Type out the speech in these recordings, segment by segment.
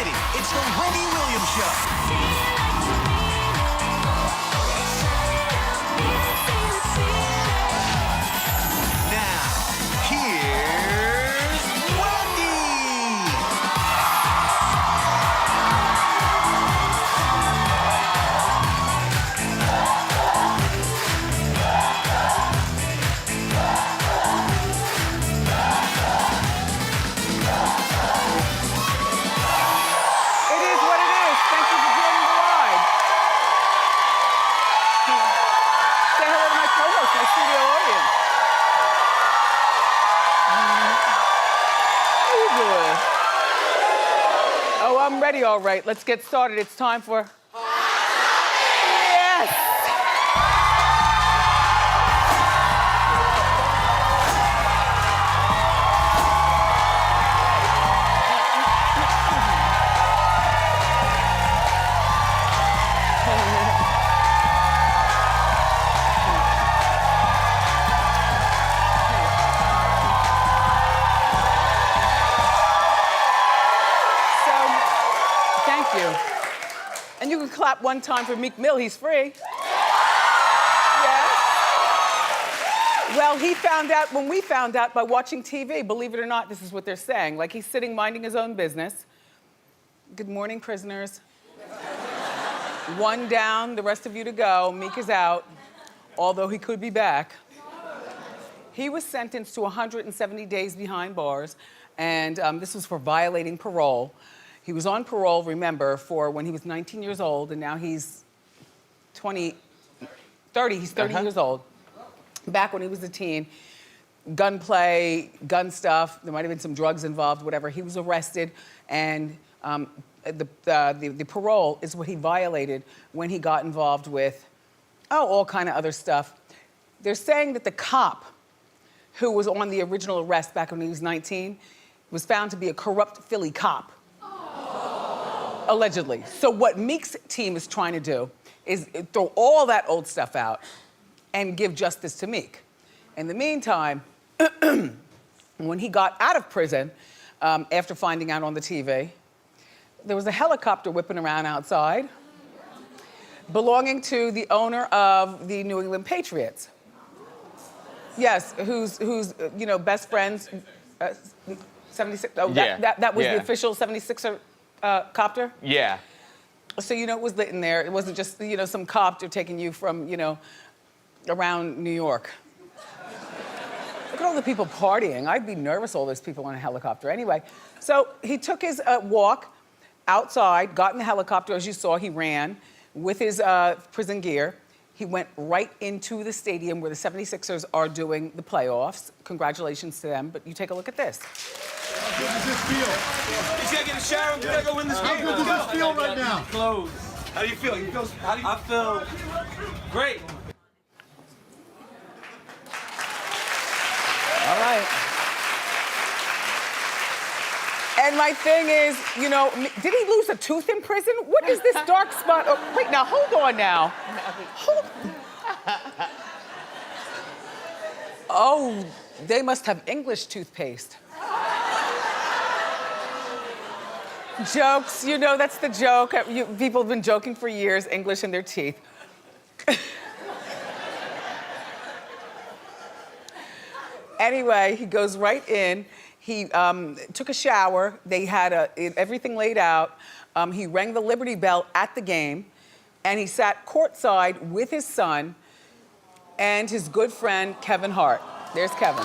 ready. It's the Wendy Williams Show. Now, here's Wendy. It is what it is. Thank you for joining the ride. Say hello to my co-host, my studio audience. How you doing? Oh, I'm ready, all right. Let's get started. It's time for... Yes! Thank you. And you can clap one time for Meek Mill, he's free. Yes. Well, he found out, when we found out by watching TV, believe it or not, this is what they're saying. Like, he's sitting minding his own business. Good morning, prisoners. One down, the rest of you to go. Meek is out, although he could be back. He was sentenced to 170 days behind bars, and this was for violating parole. He was on parole, remember, for when he was 19 years old, and now he's 30 years old. Back when he was a teen, gunplay, gun stuff, there might have been some drugs involved, whatever. He was arrested, and the parole is what he violated when he got involved with, all kind of other stuff. They're saying that the cop who was on the original arrest back when he was 19 was found to be a corrupt Philly cop. Allegedly. So what Meek's team is trying to do is throw all that old stuff out and give justice to Meek. In the meantime, when he got out of prison, after finding out on the TV, there was a helicopter whipping around outside belonging to the owner of the New England Patriots. Yes, who's you know, best friends, 76, that was the official 76er copter? Yeah. So, you know, it was lit in there. It wasn't just, you know, some copter taking you from, you know, around New York. Look at all the people partying. I'd be nervous, all those people on a helicopter. Anyway, so he took his walk outside, got in the helicopter. As you saw, he ran with his prison gear. He went right into the stadium where the 76ers are doing the playoffs. Congratulations to them, but you take a look at this. How good does this feel? He's gotta get a shower. We gotta go win this game. How good does this feel right now? Close. How do you feel? I feel great. All right. And my thing is, you know, did he lose a tooth in prison? What is this dark spot? Oh, wait, now, hold on now. Oh, they must have English toothpaste. Jokes, you know, that's the joke. People have been joking for years, English in their teeth. Anyway, he goes right in. He took a shower. They had everything laid out. He rang the Liberty Bell at the game, and he sat courtside with his son and his good friend, Kevin Hart. There's Kevin.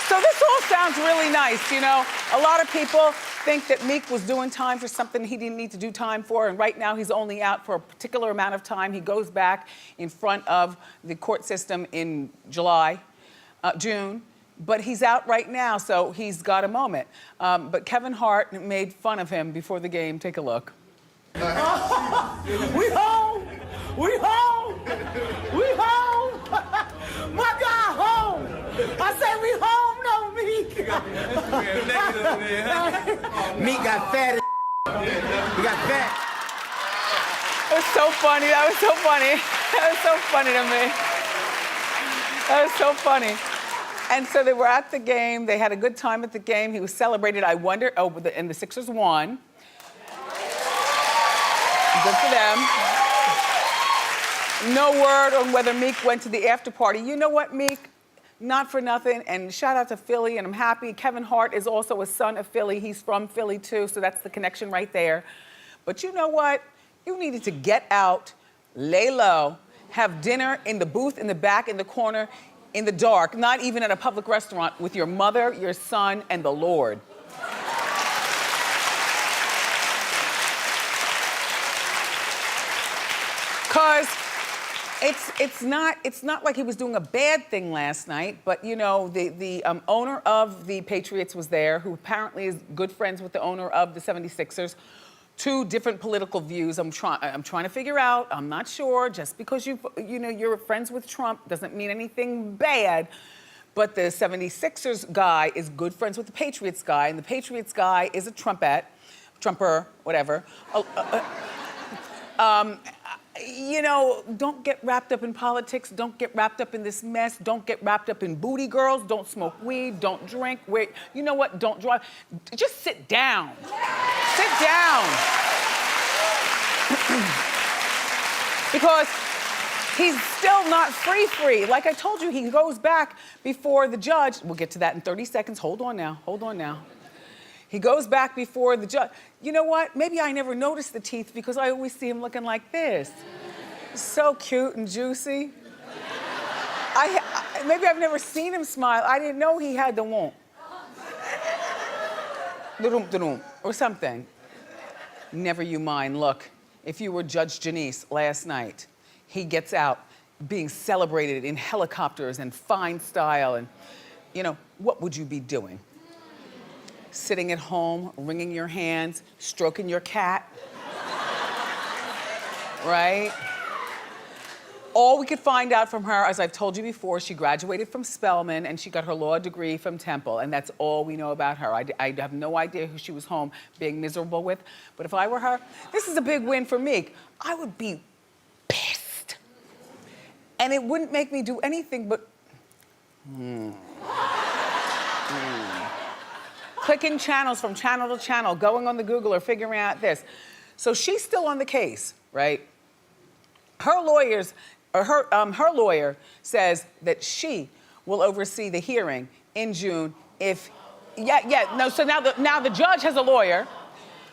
So this all sounds really nice, you know. A lot of people think that Meek was doing time for something he didn't need to do time for, and right now he's only out for a particular amount of time. He goes back in front of the court system in June, but he's out right now, so he's got a moment. But Kevin Hart made fun of him before the game. Take a look. We home! We home! We home! My God, home! I said we home, no Meek! Meek got fat as he got fat. It was so funny. That was so funny. That was so funny to me. That was so funny. And so they were at the game. They had a good time at the game. He was celebrated. I wonder, and the Sixers won. Good for them. No word on whether Meek went to the after party. You know what, Meek? Not for nothing, and shout out to Philly, and I'm happy. Kevin Hart is also a son of Philly. He's from Philly too, so that's the connection right there. But you know what? You needed to get out, lay low, have dinner in the booth, in the back, in the corner, in the dark, not even at a public restaurant, with your mother, your son, and the Lord. Cause it's not like he was doing a bad thing last night, but you know, the owner of the Patriots was there, who apparently is good friends with the owner of the 76ers. Two different political views. I'm trying to figure out. I'm not sure. Just because you're friends with Trump doesn't mean anything bad. But the 76ers guy is good friends with the Patriots guy, and the Patriots guy is a Trumper, whatever. You know, don't get wrapped up in politics. Don't get wrapped up in this mess. Don't get wrapped up in booty girls. Don't smoke weed. Don't drink. Wait, you know what? Don't drive. Just sit down. Sit down. Because he's still not free. Like I told you, he goes back before the judge. We'll get to that in 30 seconds. Hold on now. He goes back before the judge. You know what? Maybe I never noticed the teeth because I always see him looking like this. So cute and juicy. Maybe I've never seen him smile. I didn't know he had the womp. Or something. Never you mind. Look, if you were Judge Janice last night, he gets out being celebrated in helicopters and fine style, and you know, what would you be doing? Sitting at home, wringing your hands, stroking your cat, right? All we could find out from her, as I've told you before, she graduated from Spelman and she got her law degree from Temple, and that's all we know about her. I have no idea who she was home being miserable with, but if I were her, this is a big win for Meek. I would be pissed. And it wouldn't make me do anything but, clicking channels from channel to channel, going on the Google or figuring out this. So she's still on the case, right? Her lawyer says that she will oversee the hearing in June if, so now the judge has a lawyer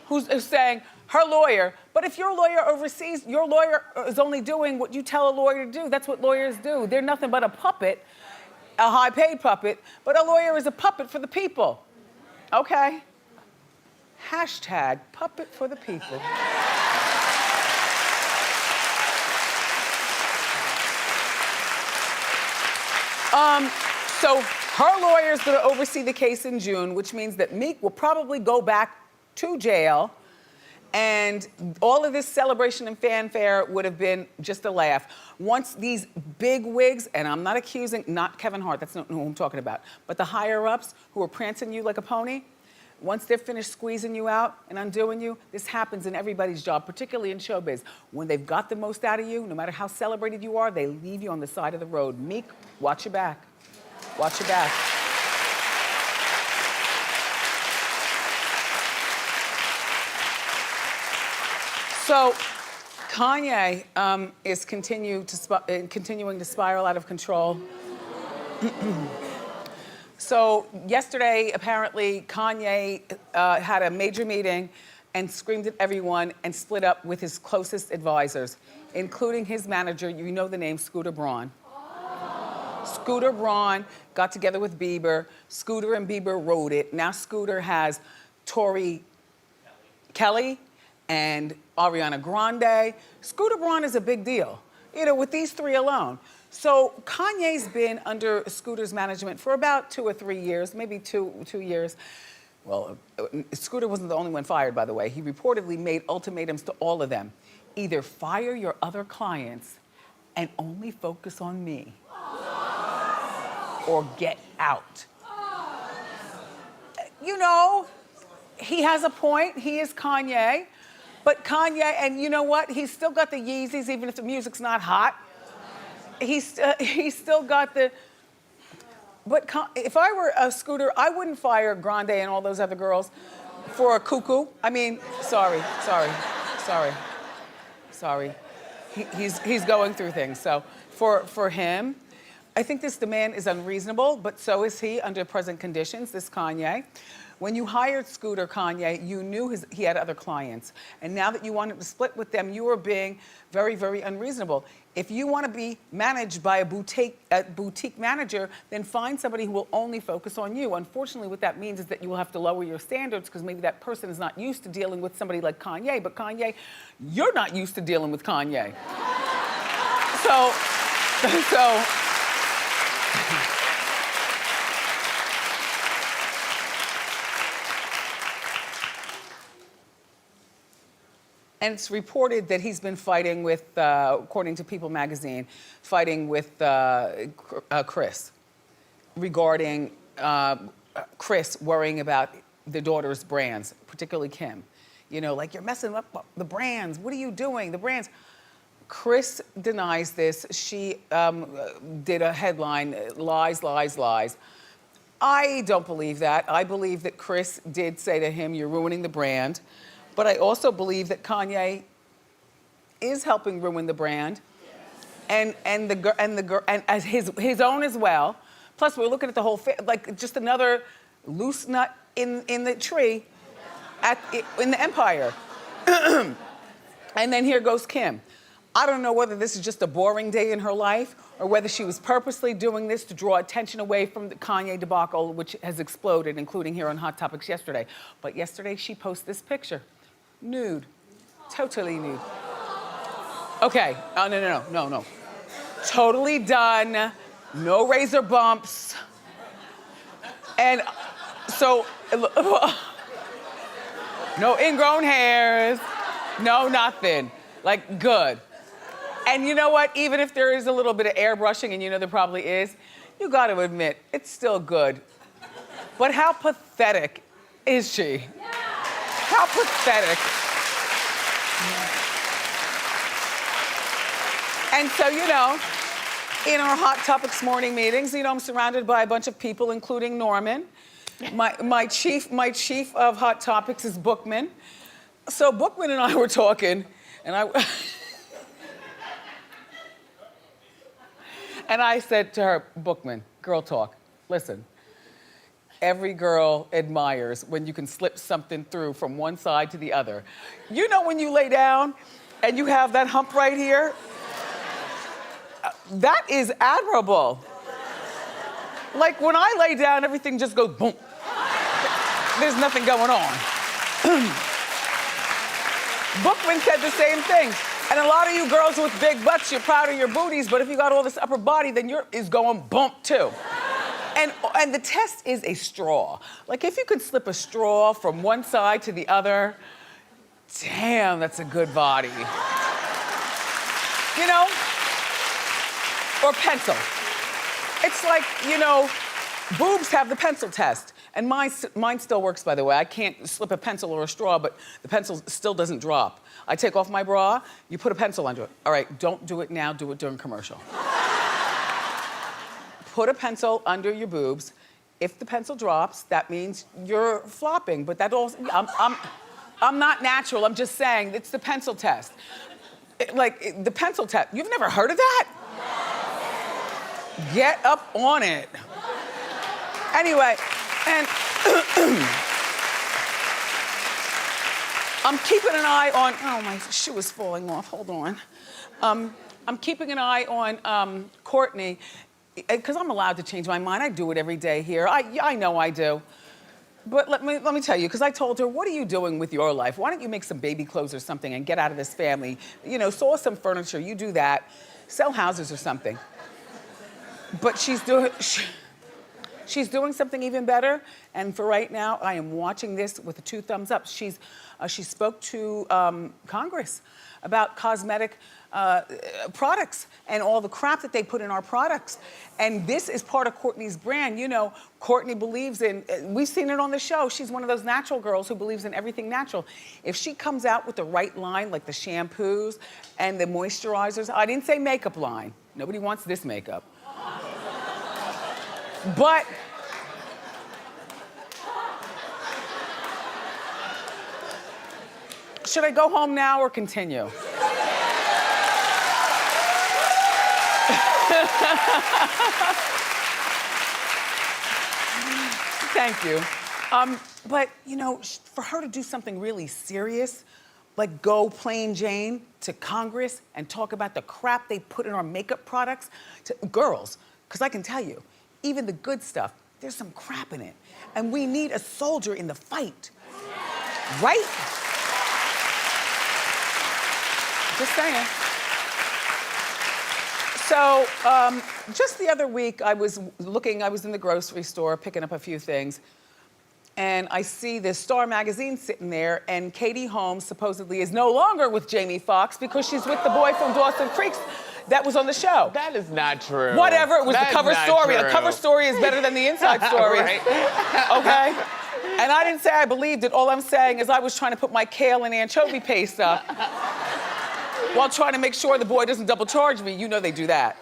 who's saying, her lawyer, but if your lawyer oversees, your lawyer is only doing what you tell a lawyer to do. That's what lawyers do. They're nothing but a puppet, a high-paid puppet, but a lawyer is a puppet for the people. Okay. Hashtag puppet for the people. So her lawyer is gonna oversee the case in June, which means that Meek will probably go back to jail, and all of this celebration and fanfare would have been just a laugh. Once these big wigs, and I'm not accusing, not Kevin Hart, that's not who I'm talking about, but the higher ups who are prancing you like a pony, once they're finished squeezing you out and undoing you, this happens in everybody's job, particularly in showbiz. When they've got the most out of you, no matter how celebrated you are, they leave you on the side of the road. Meek, watch your back. Watch your back. So Kanye is continuing to spiral out of control. So yesterday, apparently, Kanye had a major meeting and screamed at everyone and split up with his closest advisors, including his manager, you know the name, Scooter Braun. Scooter Braun got together with Bieber. Scooter and Bieber wrote it. Now Scooter has Tori Kelly and Ariana Grande. Scooter Braun is a big deal, you know, with these three alone. So Kanye's been under Scooter's management for about 2 or 3 years, maybe two years. Well, Scooter wasn't the only one fired, by the way. He reportedly made ultimatums to all of them. Either fire your other clients and only focus on me, or get out. You know, he has a point. He is Kanye. But Kanye, and you know what? He's still got the Yeezys, even if the music's not hot. He's still got the But if I were a Scooter, I wouldn't fire Grande and all those other girls for a cuckoo. I mean, sorry. He's going through things. So for him, I think this demand is unreasonable, but so is he under present conditions, this Kanye. When you hired Scooter, Kanye, you knew he had other clients. And now that you wanted to split with them, you were being very, very unreasonable. If you want to be managed by a boutique manager, then find somebody who will only focus on you. Unfortunately, what that means is that you will have to lower your standards because maybe that person is not used to dealing with somebody like Kanye. But Kanye, you're not used to dealing with Kanye. So. And it's reported that he's been fighting with, according to People magazine, fighting with Chris regarding Chris worrying about the daughter's brands, particularly Kim. You know, like, you're messing up the brands. What are you doing? The brands. Chris denies this. She did a headline, lies, lies, lies. I don't believe that. I believe that Chris did say to him, you're ruining the brand. But I also believe that Kanye is helping ruin the brand, and as his own as well. Plus, we're looking at the whole like just another loose nut in the tree, in the empire. And then here goes Kim. I don't know whether this is just a boring day in her life or whether she was purposely doing this to draw attention away from the Kanye debacle, which has exploded, including here on Hot Topics yesterday. But yesterday she posted this picture. Nude. Totally nude. Okay. Oh, no. Totally done. No razor bumps. And so, no ingrown hairs. No nothing. Like, good. And you know what? Even if there is a little bit of airbrushing, and you know there probably is, you got to admit, it's still good. But how pathetic is she? How pathetic. And so, you know, in our Hot Topics morning meetings, you know, I'm surrounded by a bunch of people, including Norman. My chief of Hot Topics is Bookman. So Bookman and I were talking, and I said to her, Bookman, girl talk, listen. Every girl admires when you can slip something through from one side to the other. You know when you lay down and you have that hump right here? That is admirable. Like when I lay down, everything just goes boom. There's nothing going on. Bookman said the same thing. And a lot of you girls with big butts, you're proud of your booties, but if you got all this upper body, then yours is going bump too. And the test is a straw. Like if you could slip a straw from one side to the other, damn, that's a good body. You know? Or pencil. It's like, you know, boobs have the pencil test. And mine still works, by the way. I can't slip a pencil or a straw, but the pencil still doesn't drop. I take off my bra, you put a pencil under it. All right, don't do it now, do it during commercial. Put a pencil under your boobs. If the pencil drops, that means you're flopping. But that also, I'm not natural. I'm just saying it's the pencil test. Like the pencil test. You've never heard of that? Get up on it. Anyway, and I'm keeping an eye on. Oh, my shoe is falling off. Hold on. I'm keeping an eye on Courtney. Because I'm allowed to change my mind. I do it every day here. I know I do. But let me tell you, because I told her, what are you doing with your life? Why don't you make some baby clothes or something and get out of this family? You know, saw some furniture, you do that. Sell houses or something. But she's doing something even better. And for right now, I am watching this with the 2 thumbs up. She spoke to Congress about cosmetic products and all the crap that they put in our products. And this is part of Courtney's brand. You know, Courtney believes in, we've seen it on the show, she's one of those natural girls who believes in everything natural. If she comes out with the right line, like the shampoos and the moisturizers, I didn't say makeup line. Nobody wants this makeup. But should I go home now or continue? Thank you. But, you know, for her to do something really serious, like go plain Jane to Congress and talk about the crap they put in our makeup products to girls, because I can tell you, even the good stuff, there's some crap in it. And we need a soldier in the fight. Right? Just saying. So, just the other week, I was in the grocery store picking up a few things, and I see this Star magazine sitting there, and Katie Holmes supposedly is no longer with Jamie Foxx because she's with the boy from Dawson Creek that was on the show. That is not true. Whatever, it was the cover story. True. A cover story is better than the inside story. Right. Okay? And I didn't say I believed it. All I'm saying is I was trying to put my kale and anchovy paste up while trying to make sure the boy doesn't double charge me. You know they do that.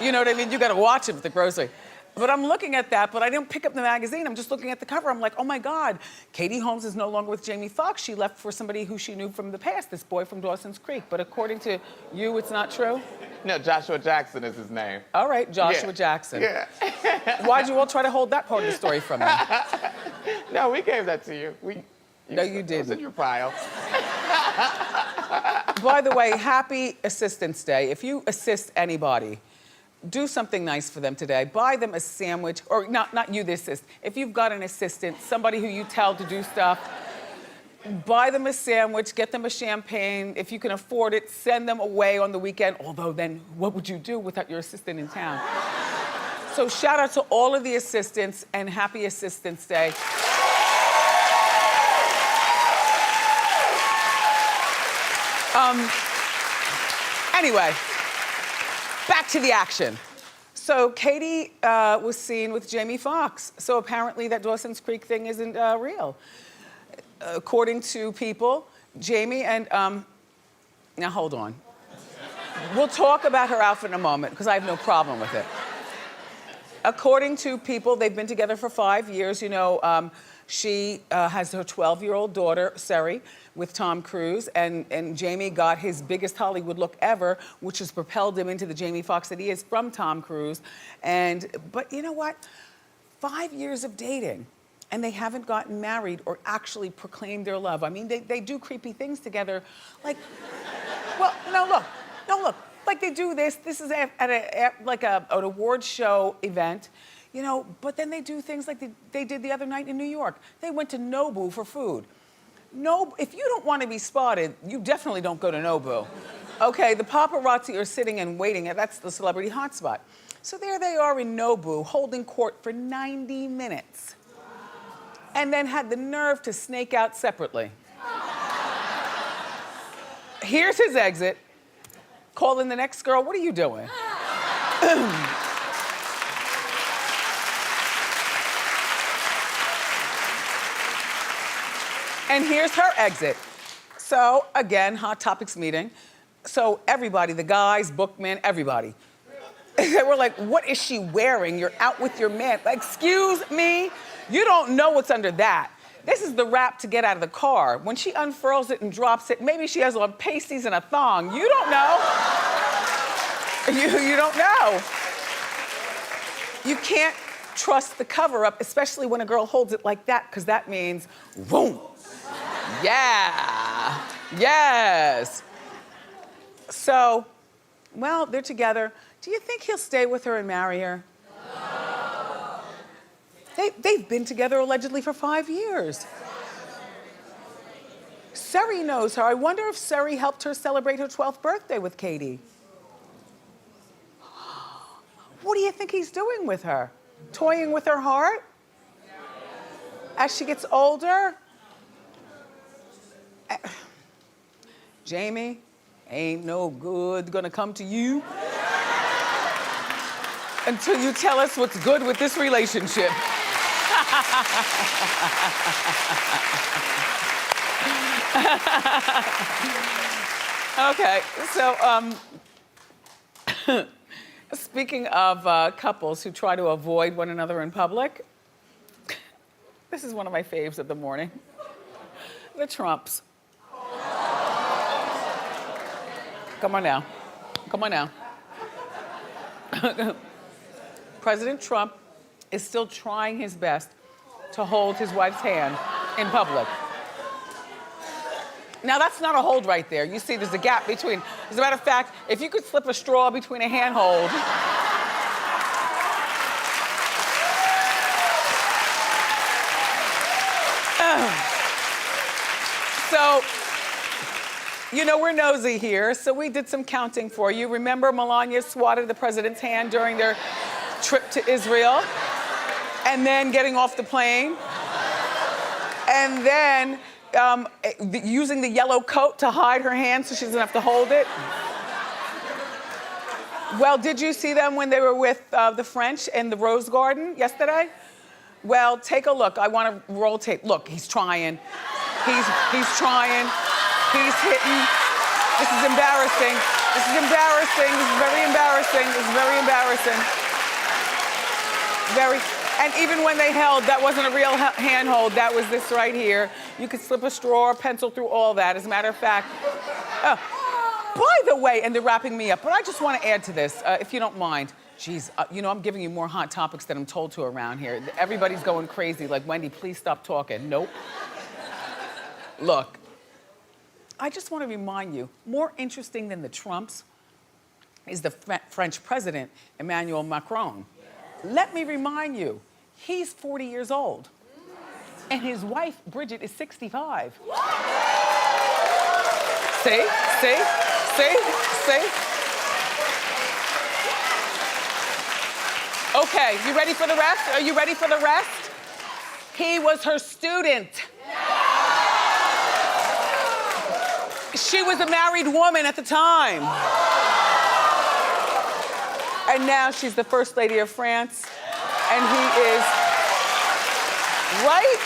You know what I mean? You gotta watch him at the grocery. But I'm looking at that, but I didn't pick up the magazine. I'm just looking at the cover. I'm like, oh my God, Katie Holmes is no longer with Jamie Foxx. She left for somebody who she knew from the past, this boy from Dawson's Creek. But according to you, it's not true? No, Joshua Jackson is his name. All right, Joshua Jackson. Yeah. Why'd you all try to hold that part of the story from me? No, we gave that to you. No, you It was in didn't. your file. By the way, happy Assistance Day. If you assist anybody, do something nice for them today. Buy them a sandwich, or not you the assist. If you've got an assistant, somebody who you tell to do stuff, buy them a sandwich, get them a champagne. If you can afford it, send them away on the weekend. Although then, what would you do without your assistant in town? So shout out to all of the assistants and happy Assistance Day. Anyway, back to the action. So Katie was seen with Jamie Foxx. So apparently that Dawson's Creek thing isn't real. According to people, Jamie and, now hold on. We'll talk about her outfit in a moment because I have no problem with it. According to people, they've been together for 5 years. You know, she has her 12-year-old daughter, Seri, with Tom Cruise, and Jamie got his biggest Hollywood look ever, which has propelled him into the Jamie Foxx that he is from Tom Cruise. But you know what? 5 years of dating, and they haven't gotten married or actually proclaimed their love. I mean, they do creepy things together, like, well, no, look, like they do this. This is at an awards show event. You know, but then they do things like they did the other night in New York. They went to Nobu for food. If you don't want to be spotted, you definitely don't go to Nobu. Okay, the paparazzi are sitting and waiting. That's the celebrity hotspot. So there they are in Nobu, holding court for 90 minutes. And then had the nerve to snake out separately. Here's his exit. Calling the next girl, what are you doing? And here's her exit. So, again, Hot Topics meeting. So everybody, the guys, bookmen, everybody. They were like, what is she wearing? You're out with your man. Like, excuse me? You don't know what's under that. This is the wrap to get out of the car. When she unfurls it and drops it, maybe she has on pasties and a thong. You don't know. You don't know. You can't trust the cover-up, especially when a girl holds it like that, because that means, boom. Yeah, yes. So, well, they're together. Do you think he'll stay with her and marry her? No. They've been together allegedly for 5 years. Seri knows her. I wonder if Seri helped her celebrate her 12th birthday with Katie. What do you think he's doing with her? Toying with her heart? As she gets older? Jamie, ain't no good gonna come to you until you tell us what's good with this relationship. Okay, so Speaking of couples who try to avoid one another in public, this is one of my faves of the morning. The Trumps. Come on now. Come on now. President Trump is still trying his best to hold his wife's hand in public. Now that's not a hold right there. You see there's a gap between. As a matter of fact, if you could slip a straw between a handhold. So, you know, we're nosy here, so we did some counting for you. Remember Melania swatted the president's hand during their trip to Israel? And then getting off the plane? And then using the yellow coat to hide her hand so she doesn't have to hold it? Well, did you see them when they were with the French in the Rose Garden yesterday? Well, take a look. I want to roll tape. Look, he's trying. He's trying. He's hitting. This is embarrassing. This is embarrassing. This is very embarrassing. This is very embarrassing. Very. And even when they held, that wasn't a real handhold. That was this right here. You could slip a straw or pencil through all that. As a matter of fact. By the way, and they're wrapping me up, but I just want to add to this, if you don't mind. Geez, you know, I'm giving you more hot topics than I'm told to around here. Everybody's going crazy, like, Wendy, please stop talking. Nope. Look, I just want to remind you, more interesting than the Trumps is the French president, Emmanuel Macron. Let me remind you, he's 40 years old, and his wife, Bridget, is 65. See? See? See? See? Okay, you ready for the rest? Are you ready for the rest? He was her student. She was a married woman at the time. And now she's the First Lady of France. And he is, right?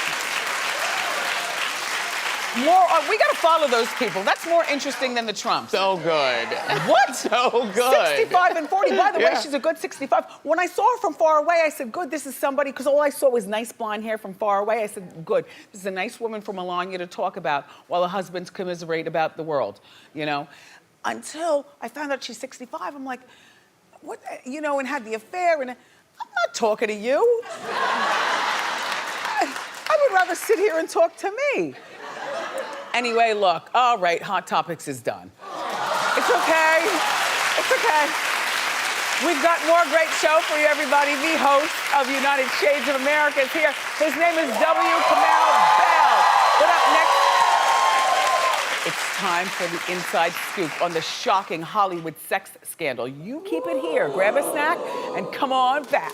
More, we gotta follow those people. That's more interesting than the Trumps. So good. What? So good. 65 and 40. By the way, she's a good 65. When I saw her from far away, I said, good, this is somebody, because all I saw was nice blonde hair from far away. I said, good, this is a nice woman for Melania to talk about while the husbands commiserate about the world, you know? Until I found out she's 65, I'm like, what, you know, and had the affair, and I'm not talking to you. I would rather sit here and talk to me. Anyway, look, all right, Hot Topics is done. It's okay. It's okay. We've got more great show for you, everybody. The host of United Shades of America is here. His name is W. Kamau Bell. But up next, it's time for the inside scoop on the shocking Hollywood sex scandal. You keep it here, grab a snack, and come on back.